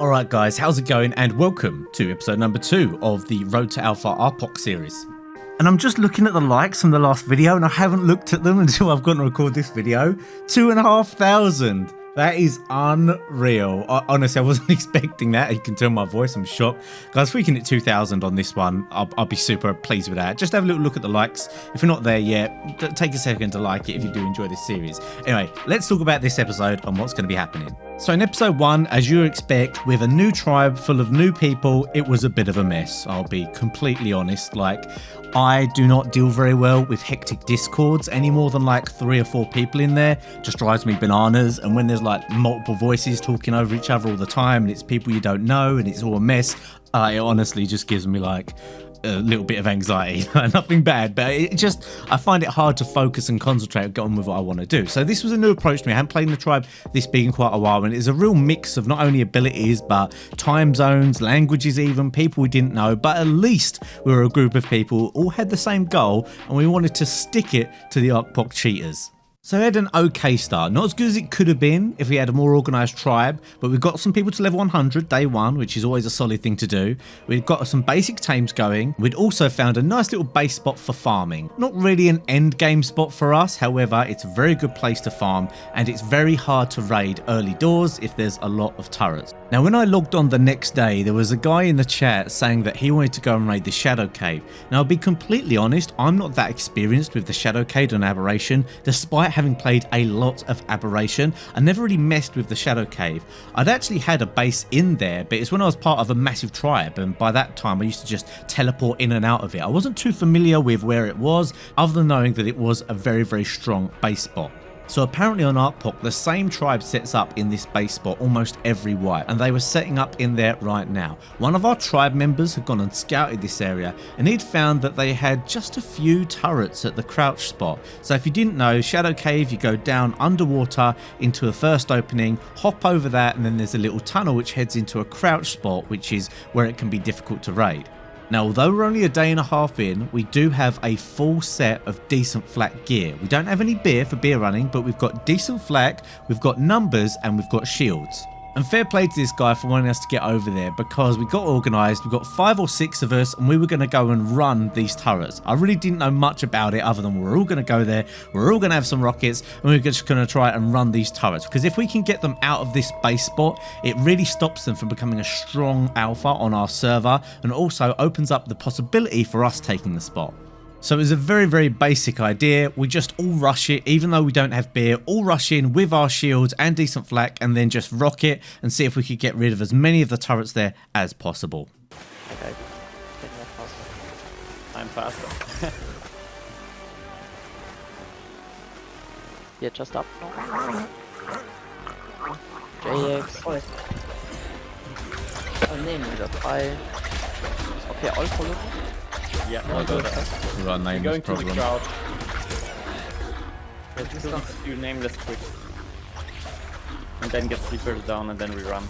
Alright guys, how's it going, and welcome to episode number 2 of the Road to Alpha ARKPOC series. And I'm just looking at the likes from the last video, and I haven't looked at them until I've gone to record this video. 2,500! That is unreal. Honestly, I wasn't expecting that. You can tell my voice, I'm shocked. Guys, if we can hit 2,000 on this one, I'll be super pleased with that. Just have a little look at the likes. If you're not there yet, take a second to like it if you do enjoy this series. Anyway, let's talk about this episode and what's going to be happening. So in episode 1, as you expect, with a new tribe full of new people, it was a bit of a mess. I'll be completely honest. I do not deal very well with hectic discords. Any more than like 3 or 4 people in there just drives me bananas. And when there's like multiple voices talking over each other all the time and it's people you don't know and it's all a mess, it honestly just gives me like a little bit of anxiety. Nothing bad, but I find it hard to focus and concentrate and get on with what I want to do. So this was a new approach to me. I haven't played in the tribe this big in quite a while, and it's a real mix of not only abilities but time zones, languages, even people we didn't know. But at least we were a group of people who all had the same goal, and we wanted to stick it to the ARKPOC cheaters. So we had an okay start, not as good as it could have been if we had a more organised tribe, but we've got some people to level 100 day 1, which is always a solid thing to do. We've got some basic tames going. We'd also found a nice little base spot for farming. Not really an end game spot for us, however, it's a very good place to farm, and it's very hard to raid early doors if there's a lot of turrets. Now when I logged on the next day, there was a guy in the chat saying that he wanted to go and raid the Shadow Cave. Now I'll be completely honest, I'm not that experienced with the Shadow Cave and Aberration, despite having played a lot of Aberration. I never really messed with the Shadow Cave. I'd actually had a base in there, but it's when I was part of a massive tribe, and by that time I used to just teleport in and out of it. I wasn't too familiar with where it was, other than knowing that it was a very, very strong base spot. So apparently on ARKPOC, the same tribe sets up in this base spot almost every wipe, and they were setting up in there right now. One of our tribe members had gone and scouted this area, and he'd found that they had just a few turrets at the crouch spot. So if you didn't know, Shadow Cave, you go down underwater into a first opening, hop over that, and then there's a little tunnel which heads into a crouch spot, which is where it can be difficult to raid. Now, although we're only a day and a half in, we do have a full set of decent flak gear. We don't have any beer for beer running, but we've got decent flak, we've got numbers, and we've got shields. And fair play to this guy for wanting us to get over there, because we got organised, we got 5 or 6 of us, and we were going to go and run these turrets. I really didn't know much about it other than we're all going to go there, we're all going to have some rockets, and we're just going to try and run these turrets. Because if we can get them out of this base spot, it really stops them from becoming a strong alpha on our server, and also opens up the possibility for us taking the spot. So it was a very, very basic idea. We just all rush it, even though we don't have beer, all rush in with our shields and decent flak, and then just rock it and see if we could get rid of as many of the turrets there as possible. Okay, I'm faster. Yeah, just up. JAYEX. Oh, name wieder 3. Okay, all follow. Yeah, oh god, we got a nameless problem. To the crowd. Let's do nameless quick. And then get sleepers down and then we run.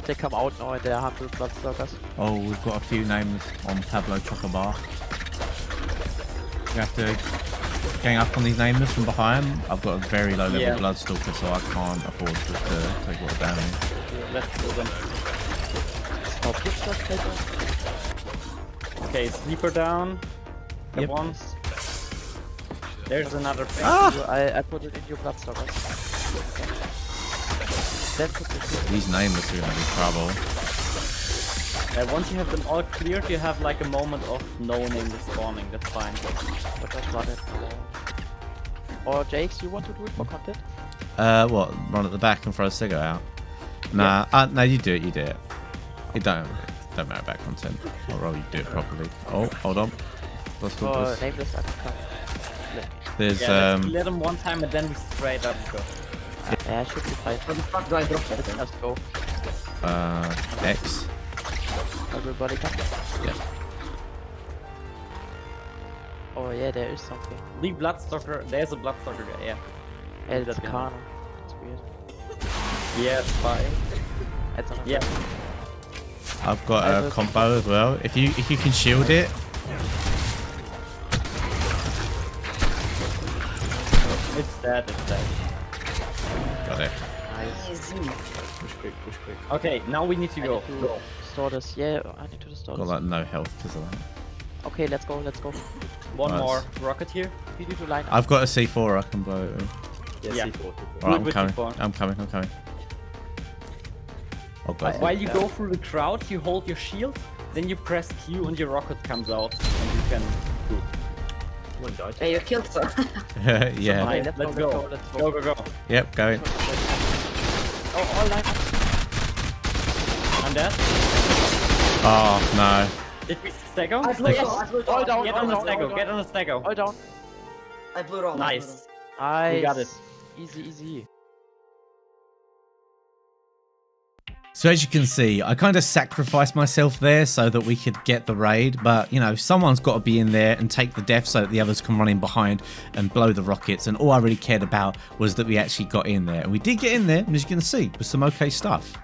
They come out now and they're 100 Bloodstalkers. Oh, we've got a few names on Pablo Chocobar. We have to gang up on these nameless from behind. I've got a very low level Bloodstalker, so I can't afford to take a lot of damage. Yeah, let's do them. Okay, sleeper down. The ones. There's another thing. I put it in your Bloodstalker. These nameless are gonna be trouble. Once you have them all cleared, you have like a moment of no nameless spawning. That's fine. But just run it. Or JAYEX, you want to do it for content? What? Run at the back and throw a cigar out? Nah, no, you do it. It don't matter about content. Or rather, you do it properly. Oh, hold on. Let's do this. Nameless, I can come. There's let's clear them one time and then we straight up go. Yeah, I should be fine. Let's go. X. Everybody come. Yeah. Oh yeah, there is something. Leave Bloodstalker. There's a Bloodstalker there. Yeah. Yeah, that's Kana. That's weird. Yeah, spy. Yeah. I've got a combo as well. If you can shield it. It's dead. Got it. Easy. Push quick, push quick. Okay, now we need to go. Store this. Yeah, I need to store Got this. like no health because of that. Okay, let's go. Let's go. Nice. More rocket here. You need to line up. I've got a C4 I can blow. Yeah. C4. Right, I'm with coming. C4. I'm coming. Oh god. While you go through the crowd, you hold your shield, then you press Q and your rocket comes out, and you can do. One died. Hey, you killed some. Yeah. Okay, Let's let's go, go. let's Go, go, go. Yep, going. Oh, all line up. I'm dead. Oh no. Did we stagger? I blew it all. I blew it all. All down, Get get on the all, stagger, all get on the stagger. Oh, All down. I blew it all. Nice. I We got it. blew Easy. So as you can see, I kind of sacrificed myself there so that we could get the raid, but you know, someone's got to be in there and take the death so that the others can run in behind and blow the rockets, and all I really cared about was that we actually got in there, and we did get in there, and as you can see, with some okay stuff.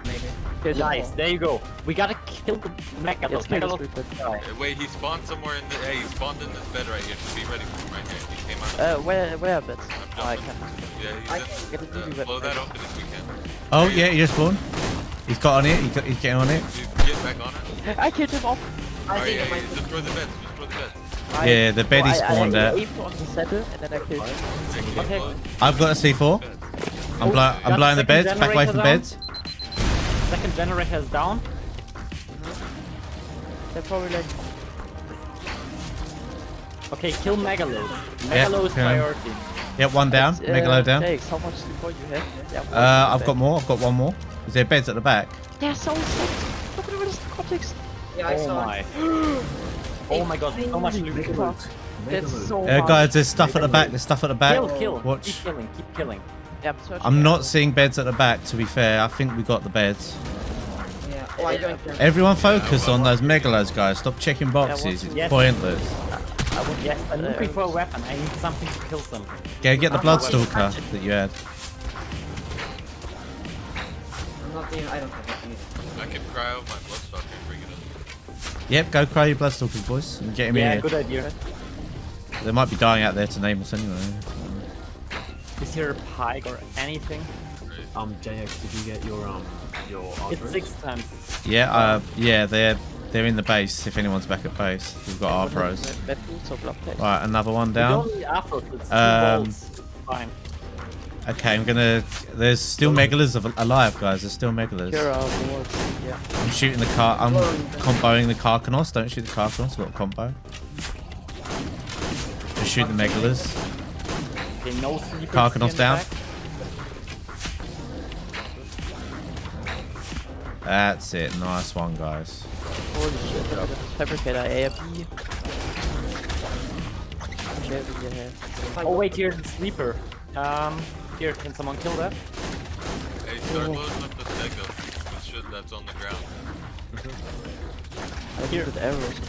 Maybe. Nice, there you go. We gotta kill the Megalos. Wait, he spawned somewhere in the. Hey, he spawned in this bed right here. Just be ready for him right here. He came out. Where a bit? I'm I jumping. can't. Yeah, he's Get a in. DB Blow weapon. that open if we can. Oh yeah, he just spawned. He's got on it, he's getting on it. Dude, get back on it. I killed him off. I Alright, think yeah, it might. destroy the beds. Destroy the beds. Yeah, the bed he spawned I at. aimed on the saddle and then I killed him. Okay. I've got a C4. I'm Got blowing the second beds, back away generator from down. beds. Second generator is down. They're probably like. Okay, kill Megalo. Megalo is kill him. priority. Yep, one down, Megalo down. JAYEX, how much C4 you have? Yeah, I've got more, I've got one more. Is there beds at the back? They're so sick. Look at the context. Yeah, I saw. my. Oh my god, so much loot. That's so much. Guys, there's stuff at the back, there's stuff at the back. Kill. Watch. Keep killing. Yeah, I'm not seeing beds at the back, to be fair. I think we got the beds. Yeah. Oh, I don't care. Everyone focus on those megalos, guys. Stop checking boxes. It's Yes. pointless. Yes, I'm looking for a weapon. I need something to kill them. Go get the Bloodstalker that you had. I'm not even. I don't have anything. I can cry out my bloodstalker and bring it up. Yep, go cry your Bloodstalkers, boys, and get him in here. Good idea. They might be dying out there to name us anyway. Is here a pike or anything? JX, did you get your armor? It's 6 times. Yeah, they're in the base. If anyone's back at base, we've got our pros. Right, another one We down. don't need Afro, it's 2 Um, bolts. Fine. Okay, I'm gonna. There's still megalas alive, guys. There's still megalas. Here are bolts. Yeah. I'm shooting the car. I'm comboing the Karkanos. Don't shoot the Karkanos. Got a combo. Just shoot the megalas. Okay, no sleepers Karkanos here in the down. back. That's it. Nice one, guys. Holy shit, look at this fabricator ARP. Oh wait, here's the sleeper. Here, can someone kill that? Hey, start loading up the stego with shit that's on the ground. Here,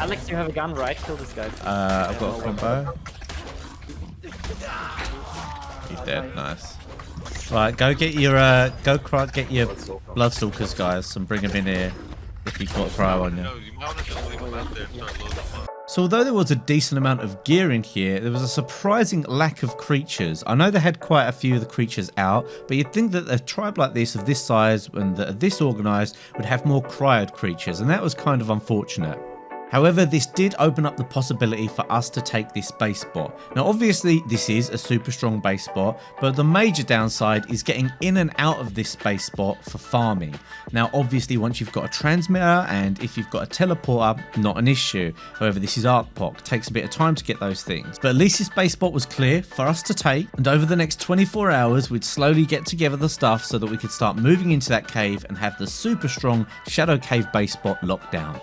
Alex, you have a gun, right? Kill this guy. I've got a combo. He's dead. Nice. Right, go get your get your Bloodstalkers, guys, and bring them in here if you've got cryo on you. No, you might want to just leave them out there and start loading them up. So although there was a decent amount of gear in here, there was a surprising lack of creatures. I know they had quite a few of the creatures out, but you'd think that a tribe like this, of this size and that are this organised, would have more cryoed creatures, and that was kind of unfortunate. However, this did open up the possibility for us to take this base spot. Now obviously this is a super strong base spot, but the major downside is getting in and out of this base spot for farming. Now obviously once you've got a transmitter and if you've got a teleporter, not an issue. However, this is ARKPOC, it takes a bit of time to get those things. But at least this base spot was clear for us to take, and over the next 24 hours we'd slowly get together the stuff so that we could start moving into that cave and have the super strong Shadow Cave base spot locked down.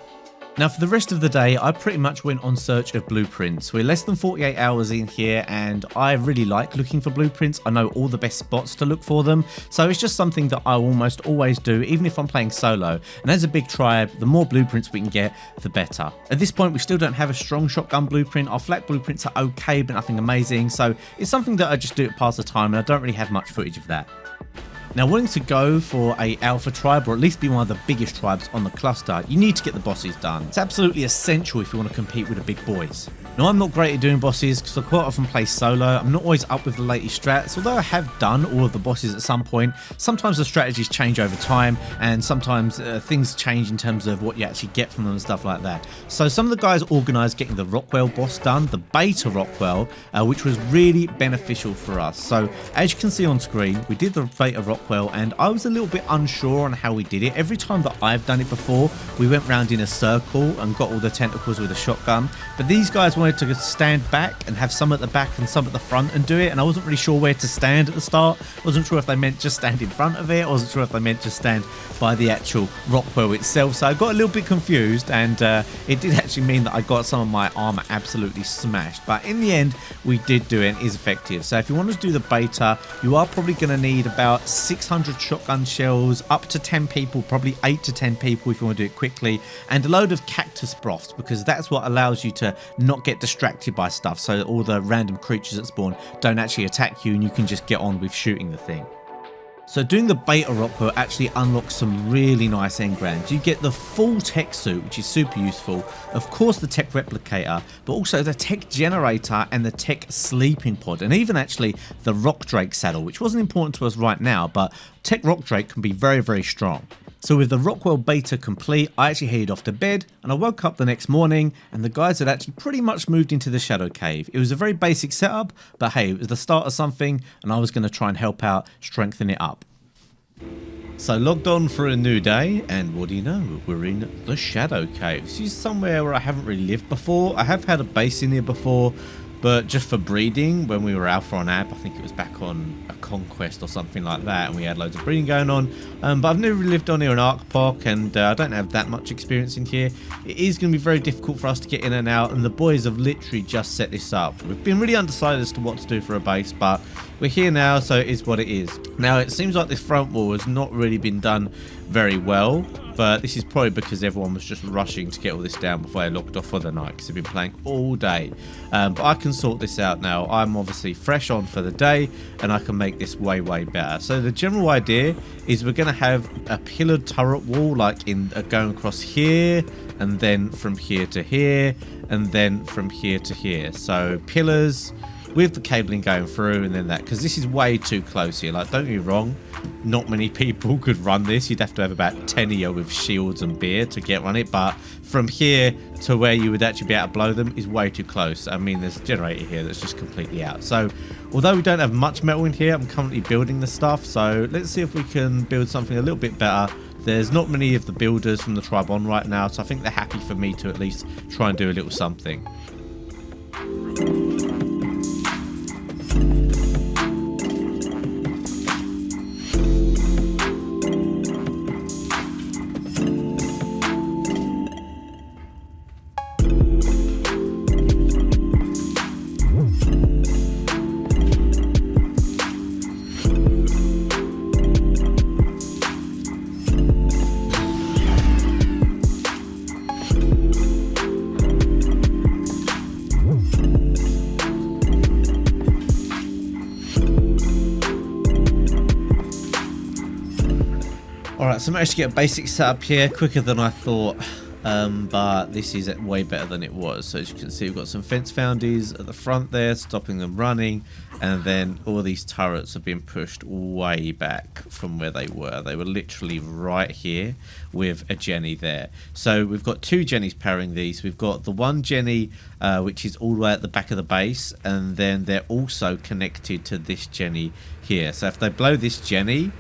Now for the rest of the day, I pretty much went on search of blueprints. We're less than 48 hours in here and I really like looking for blueprints. I know all the best spots to look for them. So it's just something that I almost always do, even if I'm playing solo. And as a big tribe, the more blueprints we can get, the better. At this point, we still don't have a strong shotgun blueprint. Our flak blueprints are okay, but nothing amazing. So it's something that I just do to pass the time and I don't really have much footage of that. Now, wanting to go for a alpha tribe, or at least be one of the biggest tribes on the cluster, you need to get the bosses done. It's absolutely essential if you want to compete with the big boys. Now, I'm not great at doing bosses because I quite often play solo. I'm not always up with the latest strats, although I have done all of the bosses at some point. Sometimes the strategies change over time, and sometimes things change in terms of what you actually get from them and stuff like that. So some of the guys organised getting the Rockwell boss done, the beta Rockwell, which was really beneficial for us. So as you can see on screen, we did the beta Rockwell, and I was a little bit unsure on how we did it. Every time that I've done it before, we went round in a circle and got all the tentacles with a shotgun, but these guys wanted to stand back and have some at the back and some at the front and do it, and I wasn't really sure where to stand at the start. I wasn't sure if they meant just stand in front of it. I wasn't sure if they meant just stand by the actual Rockwell itself, so I got a little bit confused, and it did actually mean that I got some of my armor absolutely smashed, but in the end we did do it and it is effective. So if you want to do the beta, you are probably going to need about 600 shotgun shells, up to 10 people, probably 8 to 10 people if you want to do it quickly, and a load of cactus broths, because that's what allows you to not get distracted by stuff, so all the random creatures that spawn don't actually attack you and you can just get on with shooting the thing. So doing the beta Rockwell actually unlocks some really nice engrams. You get the full tech suit, which is super useful, of course the tech replicator, but also the tech generator and the tech sleeping pod, and even actually the rock drake saddle, which wasn't important to us right now, but tech rock drake can be very, very strong. So with the Rockwell beta complete, I actually headed off to bed, and I woke up the next morning and the guys had actually pretty much moved into the shadow cave. It was a very basic setup, but hey, it was the start of something, and I was going to try and help out, strengthen it up. So logged on for a new day, and what do you know, we're in the shadow cave. This is somewhere where I haven't really lived before. I have had a base in here before, but just for breeding when we were alpha on AB. I think it was back on a conquest or something like that, and we had loads of breeding going on, but I've never lived on here in ARKPOC, and I don't have that much experience in here. It is going to be very difficult for us to get in and out, and the boys have literally just set this up. We've been really undecided as to what to do for a base, but we're here now, so it is what it is. Now it seems like this front wall has not really been done very well, but this is probably because everyone was just rushing to get all this down before they logged off for the night, because they've been playing all day. But I can sort this out now. I'm obviously fresh on for the day, and I can make this way, way better. So the general idea is we're going to have a pillared turret wall, like in going across here, and then from here to here, and then from here to here. So pillars with the cabling going through, and then that, because this is way too close here. Like, don't get me wrong, not many people could run this. You'd have to have about 10 of you with shields and beer to get run it, but from here to where you would actually be able to blow them is way too close. I mean, there's a generator here that's just completely out. So although we don't have much metal in here, I'm currently building the stuff, so let's see if we can build something a little bit better. There's not many of the builders from the tribe on right now, so I think they're happy for me to at least try and do a little something. Alright, so I managed to get a basic setup here quicker than I thought, but this is way better than it was. So as you can see, we've got some fence foundies at the front there, stopping them running, and then all these turrets have been pushed way back from where they were. They were literally right here with a Jenny there. So we've got two Jennies powering these. We've got the one Jenny which is all the way at the back of the base, and then they're also connected to this Jenny here. So if they blow this Jenny,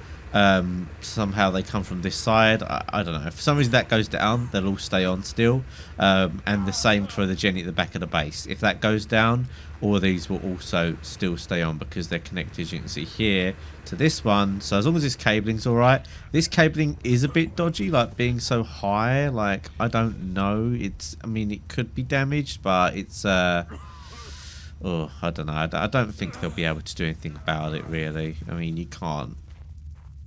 somehow they come from this side. I don't know, if for some reason that goes down, they'll all stay on still, and the same for the Jenny at the back of the base. If that goes down, all of these will also still stay on because they're connected, as you can see here, to this one. So as long as this cabling's alright. This cabling is a bit dodgy, like being so high, like I don't know, I mean it could be damaged, but it's oh, I don't know, I don't think they'll be able to do anything about it really. I mean, you can't.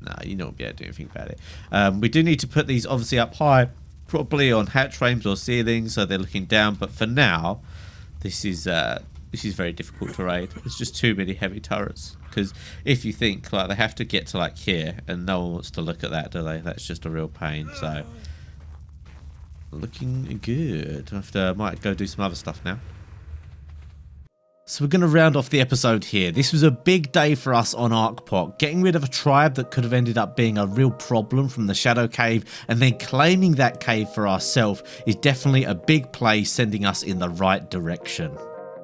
No, you don't be able to do anything about it. We do need to put these obviously up high, probably on hatch frames or ceilings, so they're looking down. But for now, this is This is very difficult to raid. There's just too many heavy turrets. Because if you think, like, they have to get to, like, here, and no one wants to look at that, do they? That's just a real pain, so... Looking good. Might go do some other stuff now. So we're going to round off the episode here. This was a big day for us on ARKPOC. Getting rid of a tribe that could have ended up being a real problem from the Shadow Cave, and then claiming that cave for ourselves is definitely a big play, sending us in the right direction.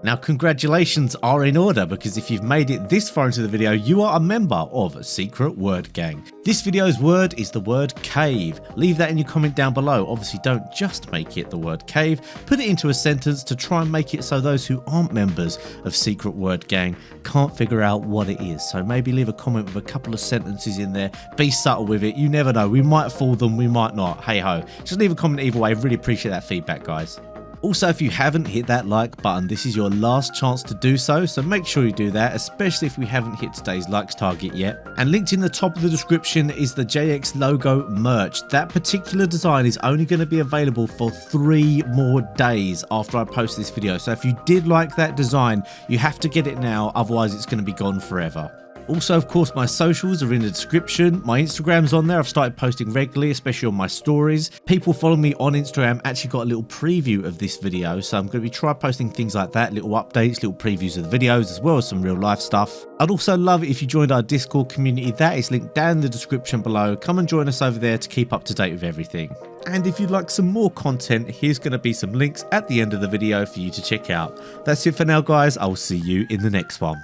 Now, congratulations are in order, because if you've made it this far into the video, you are a member of Secret Word Gang. This video's word is the word cave. Leave that in your comment down below. Obviously, don't just make it the word cave. Put it into a sentence to try and make it so those who aren't members of Secret Word Gang can't figure out what it is. So maybe leave a comment with a couple of sentences in there. Be subtle with it. You never know. We might fool them, we might not. Hey ho. Just leave a comment either way. Really appreciate that feedback, guys. Also, if you haven't hit that like button, this is your last chance to do so, so make sure you do that, especially if we haven't hit today's likes target yet. And linked in the top of the description is the JAYEX logo merch. That particular design is only going to be available for 3 more days after I post this video, so if you did like that design, you have to get it now, otherwise it's going to be gone forever. Also, of course, my socials are in the description. My Instagram's on there. I've started posting regularly, especially on my stories. People following me on Instagram actually got a little preview of this video, so I'm going to be posting things like that, little updates, little previews of the videos, as well as some real life stuff. I'd also love it if you joined our Discord community. That is linked down in the description below. Come and join us over there to keep up to date with everything. And if you'd like some more content, here's going to be some links at the end of the video for you to check out. That's it for now, guys. I'll see you in the next one.